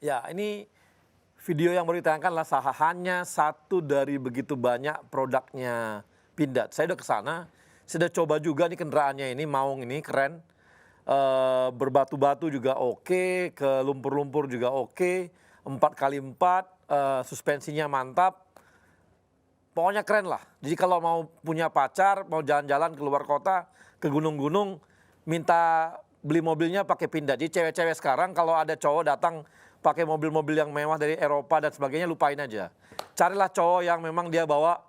Ya, ini video yang baru ditayangkan adalah hanya satu dari begitu banyak produknya Pindad. Saya udah ke sana, sudah coba juga nih kendaraannya ini, Maung ini keren. Berbatu-batu juga oke, ke lumpur-lumpur juga oke, 4x4, suspensinya mantap. Pokoknya keren lah. Jadi kalau mau punya pacar, mau jalan-jalan keluar kota, ke gunung-gunung, minta beli mobilnya pakai Pindad. Jadi cewek-cewek sekarang kalau ada cowok datang pakai mobil-mobil yang mewah dari Eropa dan sebagainya, lupain aja. Carilah cowok yang memang dia bawa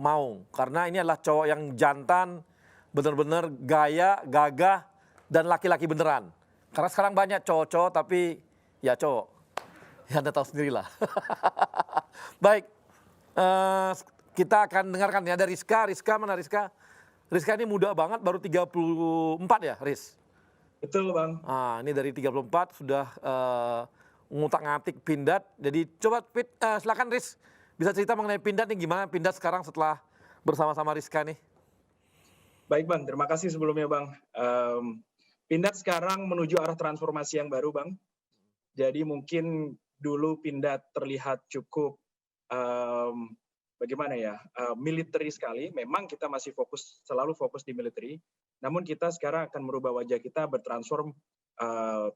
Maung. Karena ini adalah cowok yang jantan, bener-bener gaya, gagah, dan laki-laki beneran. Karena sekarang banyak cowok-cowok tapi ya cowok. Ya Anda tahu sendirilah. Baik, eh, kita akan dengarkan ya ada Rizka. Rizka mana Rizka? Rizka ini muda banget, baru 34 ya Riz? Betul Bang. Ini dari 34 sudah ngutak-ngatik Pindad. Jadi coba silakan Riz, bisa cerita mengenai Pindad nih, gimana Pindad sekarang setelah bersama-sama Rizka nih? Baik Bang, terima kasih sebelumnya Bang. Pindad sekarang menuju arah transformasi yang baru Bang. Jadi mungkin dulu Pindad terlihat cukup bagaimana ya, military sekali. Memang kita masih selalu fokus di military. Namun kita sekarang akan merubah wajah kita, bertransform,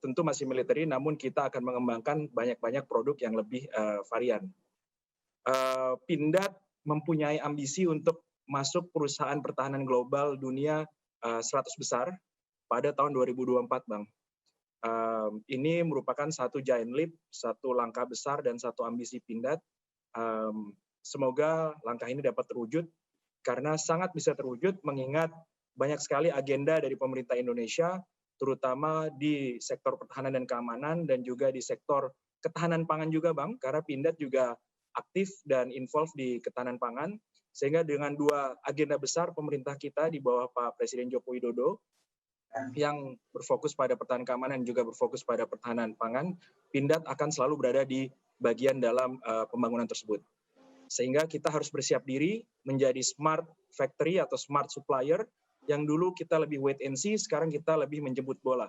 tentu masih military, namun kita akan mengembangkan banyak-banyak produk yang lebih varian. Pindad mempunyai ambisi untuk masuk perusahaan pertahanan global dunia 100 besar pada tahun 2024, Bang. Ini merupakan satu giant leap, satu langkah besar dan satu ambisi Pindad. Semoga langkah ini dapat terwujud karena sangat bisa terwujud mengingat banyak sekali agenda dari pemerintah Indonesia, terutama di sektor pertahanan dan keamanan dan juga di sektor ketahanan pangan juga, Bang, karena Pindad juga aktif dan involved di ketahanan pangan, sehingga dengan dua agenda besar pemerintah kita di bawah Pak Presiden Joko Widodo yang berfokus pada pertahanan keamanan dan juga berfokus pada pertahanan pangan, Pindad akan selalu berada di bagian dalam pembangunan tersebut. Sehingga kita harus bersiap diri menjadi smart factory atau smart supplier yang dulu kita lebih wait and see, sekarang kita lebih menjemput bola.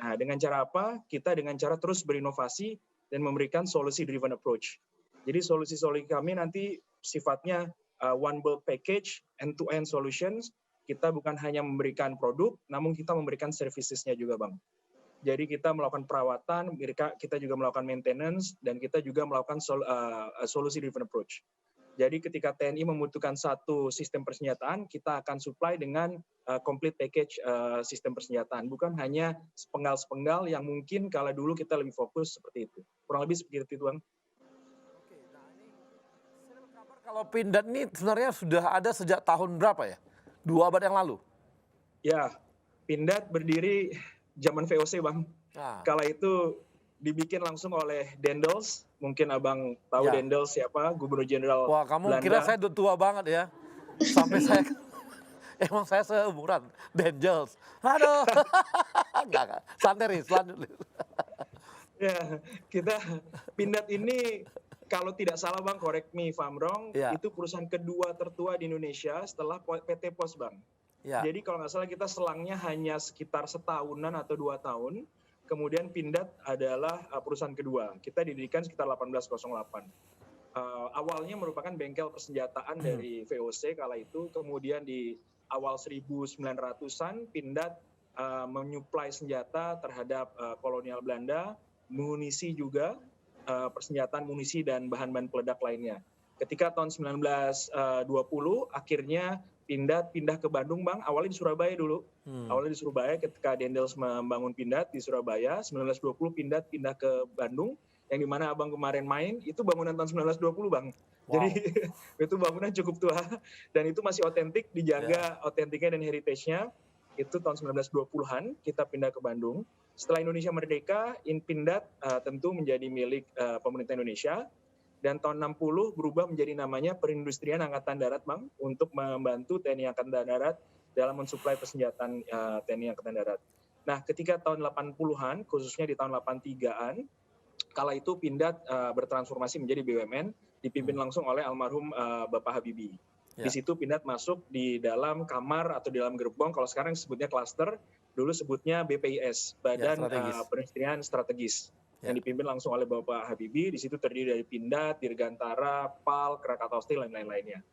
Nah, dengan cara apa? Kita dengan cara terus berinovasi dan memberikan solusi-driven approach. Jadi solusi-solusi kami nanti sifatnya one bulk package, end-to-end solutions. Kita bukan hanya memberikan produk, namun kita memberikan servicesnya juga, Bang. Jadi kita melakukan perawatan, kita juga melakukan maintenance, dan kita juga melakukan solusi-driven approach. Jadi ketika TNI membutuhkan satu sistem persenjataan, kita akan supply dengan complete package sistem persenjataan. Bukan hanya sepenggal-sepenggal yang mungkin kalau dulu kita lebih fokus seperti itu. Kurang lebih seperti itu, Bang. Oke, nah ini saya dapat kabar kalau Pindad ini sebenarnya sudah ada sejak tahun berapa ya? 2 abad yang lalu? Ya, Pindad berdiri zaman VOC, Bang. Kala itu dibikin langsung oleh Dendels, mungkin Abang tahu Ya. Dendels siapa, Gubernur Jenderal Wah, kamu Belanda. kira saya udah tua banget ya? Sampai saya, emang saya seumuran, Dendels. Aduh, enggak, santai Riz, lanjut. Ya, kita Pindad ini kalau tidak salah Bang, correct me if I'm wrong, Ya. itu perusahaan kedua tertua di Indonesia setelah PT Pos, Bang. Ya. Jadi kalau nggak salah kita selangnya hanya sekitar setahunan atau 2 tahun, kemudian Pindad adalah perusahaan kedua. Kita didirikan sekitar 1808. Awalnya merupakan bengkel persenjataan dari VOC kala itu, kemudian di awal 1900-an Pindad menyuplai senjata terhadap kolonial Belanda, munisi juga, persenjataan munisi dan bahan-bahan peledak lainnya. Ketika tahun 1920 akhirnya Pindad pindah ke Bandung, Bang. Awalnya di Surabaya dulu. Awalnya di Surabaya ketika Dendels membangun Pindad di Surabaya. 1920 Pindad pindah ke Bandung. Yang dimana Abang kemarin main, itu bangunan tahun 1920, Bang. Wow. Jadi itu bangunan cukup tua. Dan itu masih otentik, dijaga otentiknya dan heritage-nya. Itu tahun 1920-an kita pindah ke Bandung. Setelah Indonesia merdeka, Pindad tentu menjadi milik pemerintah Indonesia. Dan tahun 60 berubah menjadi namanya Perindustrian Angkatan Darat, Bang, untuk membantu TNI Angkatan Darat dalam mensuplai persenjataan TNI Angkatan Darat. Nah, ketika tahun 80-an, khususnya di tahun 83-an, kala itu Pindad bertransformasi menjadi BUMN, dipimpin langsung oleh almarhum Bapak Habibie. Di situ Pindad masuk di dalam kamar atau di dalam gerbong, kalau sekarang sebutnya klaster, dulu sebutnya BPIS, Badan Perindustrian Strategis. yang dipimpin langsung oleh Bapak Habibie. Di situ terdiri dari Pindad, Dirgantara, PAL, Krakatau Steel, dan lain-lainnya.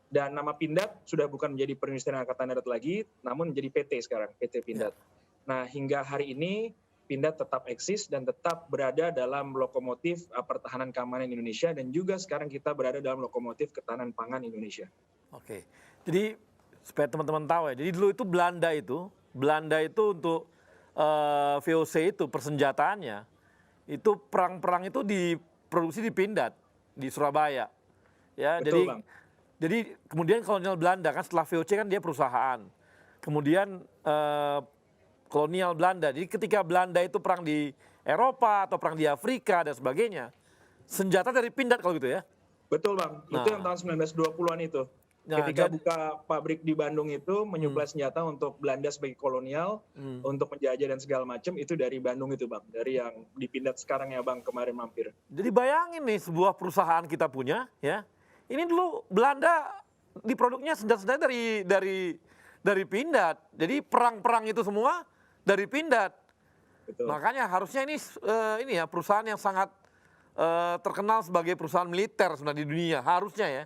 Dan nama Pindad sudah bukan menjadi Perindustrian Angkatan Darat lagi, namun menjadi PT sekarang, PT Pindad. Nah, hingga hari ini Pindad tetap eksis dan tetap berada dalam lokomotif pertahanan keamanan Indonesia, dan juga sekarang kita berada dalam lokomotif ketahanan pangan Indonesia. Oke, jadi supaya teman-teman tahu ya, jadi dulu itu Belanda itu untuk VOC itu persenjataannya, itu perang-perang itu diproduksi di Pindad, di Surabaya. Ya, Betul, Bang. Jadi kemudian kolonial Belanda kan setelah VOC kan dia perusahaan. Kemudian kolonial Belanda. Jadi ketika Belanda itu perang di Eropa atau perang di Afrika dan sebagainya, senjata dari Pindad kalau gitu ya. Betul, Bang. Itu yang tahun 1920-an itu. Nah, Ketika buka pabrik di Bandung itu menyuplai senjata untuk Belanda sebagai kolonial, untuk menjajah dan segala macam, itu dari Bandung itu, Bang. Dari yang di Pindad sekarang ya, Bang, kemarin mampir. Jadi bayangin nih sebuah perusahaan kita punya ya. Ini dulu Belanda diproduknya senjata-senjata dari Pindad. Jadi perang-perang itu semua dari Pindad. Betul. Makanya harusnya ini ya perusahaan yang sangat terkenal sebagai perusahaan militer sebenarnya di dunia, harusnya ya.